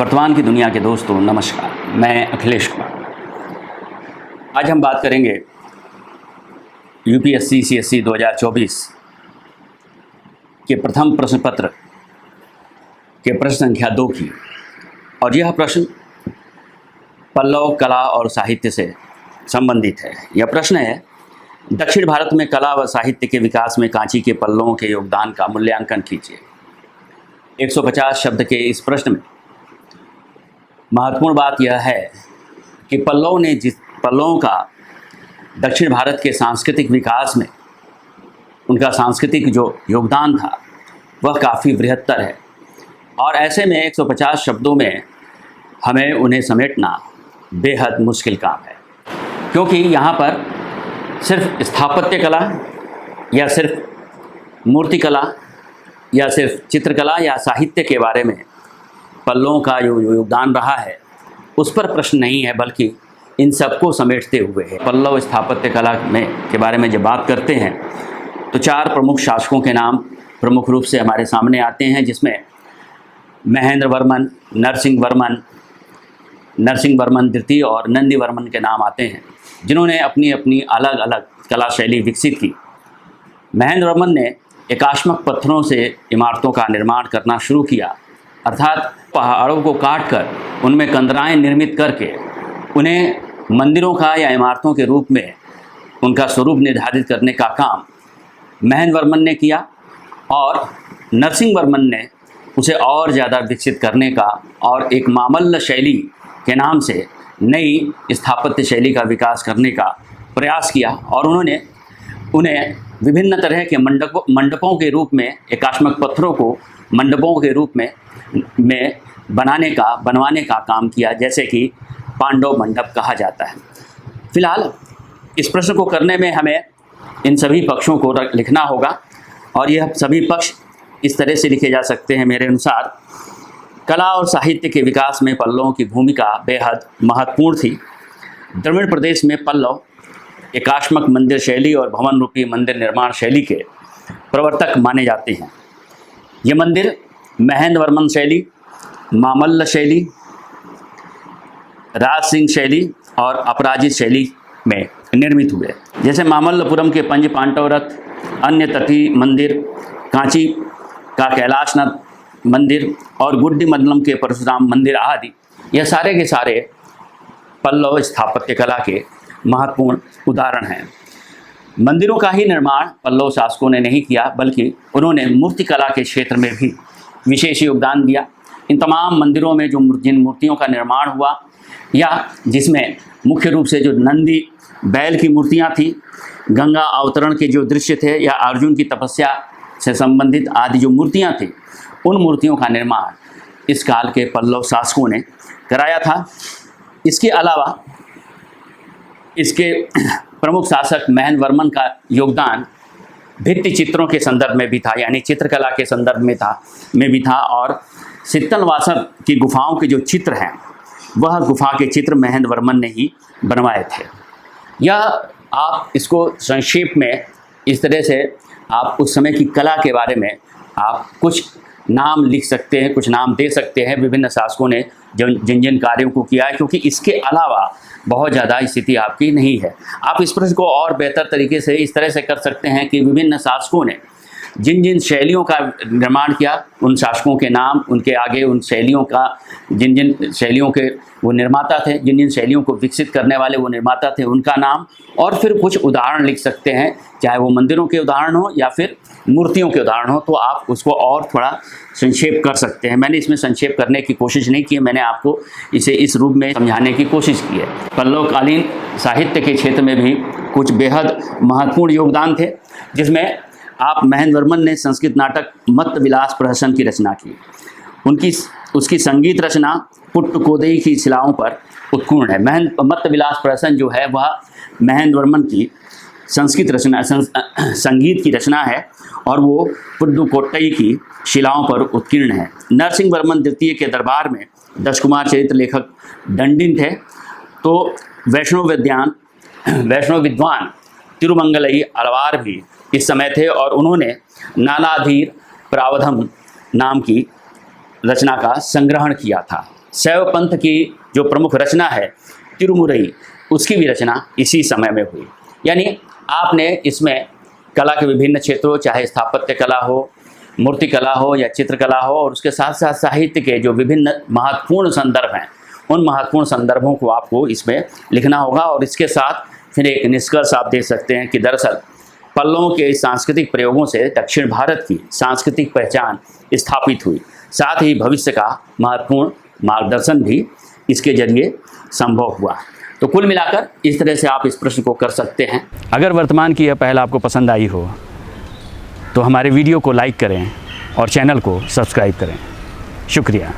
वर्तमान की दुनिया के दोस्तों नमस्कार, मैं अखिलेश कुमार। आज हम बात करेंगे यूपीएससी सीएससी 2024 के प्रथम प्रश्न पत्र के प्रश्न संख्या 2 की। और यह प्रश्न पल्लव कला और साहित्य से संबंधित है। यह प्रश्न है, दक्षिण भारत में कला व साहित्य के विकास में कांची के पल्लवों के योगदान का मूल्यांकन कीजिए। 150 शब्द के इस प्रश्न में महत्वपूर्ण बात यह है कि पल्लवों का दक्षिण भारत के सांस्कृतिक विकास में उनका सांस्कृतिक जो योगदान था वह काफ़ी बृहत्तर है। और ऐसे में 150 शब्दों में हमें उन्हें समेटना बेहद मुश्किल काम है, क्योंकि यहाँ पर सिर्फ स्थापत्य कला या सिर्फ मूर्तिकला या सिर्फ चित्रकला या साहित्य के बारे में पल्लवों का जो योगदान रहा है उस पर प्रश्न नहीं है, बल्कि इन सबको समेटते हुए है। पल्लव स्थापत्य कला के बारे में जब बात करते हैं तो 4 प्रमुख शासकों के नाम प्रमुख रूप से हमारे सामने आते हैं, जिसमें महेंद्र वर्मन, नरसिंह वर्मन द्वितीय और नंदी वर्मन के नाम आते हैं, जिन्होंने अपनी अपनी अलग अलग कला शैली विकसित की। महेंद्र वर्मन ने एकाश्मक पत्थरों से इमारतों का निर्माण करना शुरू किया, अर्थात पहाड़ों को काटकर उनमें कंदराएं निर्मित करके उन्हें मंदिरों का या इमारतों के रूप में उनका स्वरूप निर्धारित करने का काम महेंद्र वर्मन ने किया। और नरसिंह वर्मन ने उसे और ज़्यादा विकसित करने का और एक मामल्ल शैली के नाम से नई स्थापत्य शैली का विकास करने का प्रयास किया। और उन्होंने उन्हें विभिन्न तरह के मंडपों के रूप में, एकाश्मक पत्थरों को मंडपों के रूप में बनवाने का काम किया, जैसे कि पांडव मंडप कहा जाता है। फिलहाल इस प्रश्न को करने में हमें इन सभी पक्षों को लिखना होगा, और यह सभी पक्ष इस तरह से लिखे जा सकते हैं मेरे अनुसार। कला और साहित्य के विकास में पल्लवों की भूमिका बेहद महत्वपूर्ण थी। द्रविड़ प्रदेश में पल्लव एकाश्मक मंदिर शैली और भवन रूपी मंदिर निर्माण शैली के प्रवर्तक माने जाते हैं। ये मंदिर महेंद्र वर्मन शैली, मामल्ल शैली, राज सिंह शैली और अपराजित शैली में निर्मित हुए। जैसे मामल्लपुरम के पंच पांडव रथ, अन्य तटीय मंदिर, कांची का कैलाशनाथ मंदिर और गुड्डी मंडलम के परशुराम मंदिर आदि, यह सारे के सारे पल्लव स्थापत्य कला के महत्वपूर्ण उदाहरण हैं। मंदिरों का ही निर्माण पल्लव शासकों ने नहीं किया, बल्कि उन्होंने मूर्तिकला के क्षेत्र में भी विशेष योगदान दिया। इन तमाम मंदिरों में जिन मूर्तियों का निर्माण हुआ, या जिसमें मुख्य रूप से जो नंदी बैल की मूर्तियां थी, गंगा अवतरण के जो दृश्य थे, या अर्जुन की तपस्या से संबंधित आदि जो मूर्तियां थी, उन मूर्तियों का निर्माण इस काल के पल्लव शासकों ने कराया था। इसके अलावा इसके प्रमुख शासक महेंद्र वर्मन का योगदान भित्ति चित्रों के संदर्भ में भी था, यानी चित्रकला के संदर्भ में भी था। और सित्तलवासर की गुफाओं के जो चित्र हैं, वह गुफा के चित्र महेंद्र वर्मन ने ही बनवाए थे। यह आप इसको संक्षेप में इस तरह से आप उस समय की कला के बारे में आप कुछ नाम लिख सकते हैं, कुछ नाम दे सकते हैं विभिन्न शासकों ने जिन जिन कार्यों को किया है, क्योंकि इसके अलावा बहुत ज़्यादा स्थिति आपकी नहीं है। आप इस प्रश्न को और बेहतर तरीके से इस तरह से कर सकते हैं कि विभिन्न शासकों ने जिन जिन शैलियों का निर्माण किया, उन शासकों के नाम, उनके आगे उन शैलियों का, जिन जिन शैलियों के वो निर्माता थे, जिन जिन शैलियों को विकसित करने वाले वो निर्माता थे, उनका नाम, और फिर कुछ उदाहरण लिख सकते हैं, चाहे वो मंदिरों के उदाहरण हो या फिर मूर्तियों के उदाहरण हो। तो आप उसको और थोड़ा संक्षेप कर सकते हैं। मैंने इसमें संक्षेप करने की कोशिश नहीं की है, मैंने आपको इसे इस रूप में समझाने की कोशिश की है। पल्लवकालीन साहित्य के क्षेत्र में भी कुछ बेहद महत्वपूर्ण योगदान थे, जिसमें आप महेंद्र वर्मन ने संस्कृत नाटक मत्त विलास प्रहसन की रचना की। उसकी संगीत रचना पुट्टकोदई की शिलाओं पर उत्कीर्ण है। मत्त विलास प्रहसन जो है वह महेंद्र वर्मन की संगीत की रचना है, और वो पुड्डुकोट्टई की शिलाओं पर उत्कीर्ण है। नरसिंह वर्मन द्वितीय के दरबार में दशकुमार चरित्र लेखक दंडिन थे। तो वैष्णव विद्वान तिरुमंगलई अलवार भी इस समय थे, और उन्होंने नालाधीर प्रावधम नाम की रचना का संग्रहण किया था। शैव पंथ की जो प्रमुख रचना है तिरुमुरई, उसकी भी रचना इसी समय में हुई। यानी आपने इसमें कला के विभिन्न क्षेत्रों, चाहे स्थापत्य कला हो, मूर्ति कला हो या चित्रकला हो, और उसके साथ साथ साहित्य के जो विभिन्न महत्वपूर्ण संदर्भ हैं, उन महत्वपूर्ण संदर्भों को आपको इसमें लिखना होगा। और इसके साथ फिर एक निष्कर्ष आप दे सकते हैं कि दरअसल पल्लवों के सांस्कृतिक प्रयोगों से दक्षिण भारत की सांस्कृतिक पहचान स्थापित हुई, साथ ही भविष्य का महत्वपूर्ण मार्गदर्शन भी इसके जरिए संभव हुआ। तो कुल मिलाकर इस तरह से आप इस प्रश्न को कर सकते हैं। अगर वर्तमान की यह पहल आपको पसंद आई हो तो हमारे वीडियो को लाइक करें और चैनल को सब्सक्राइब करें। शुक्रिया।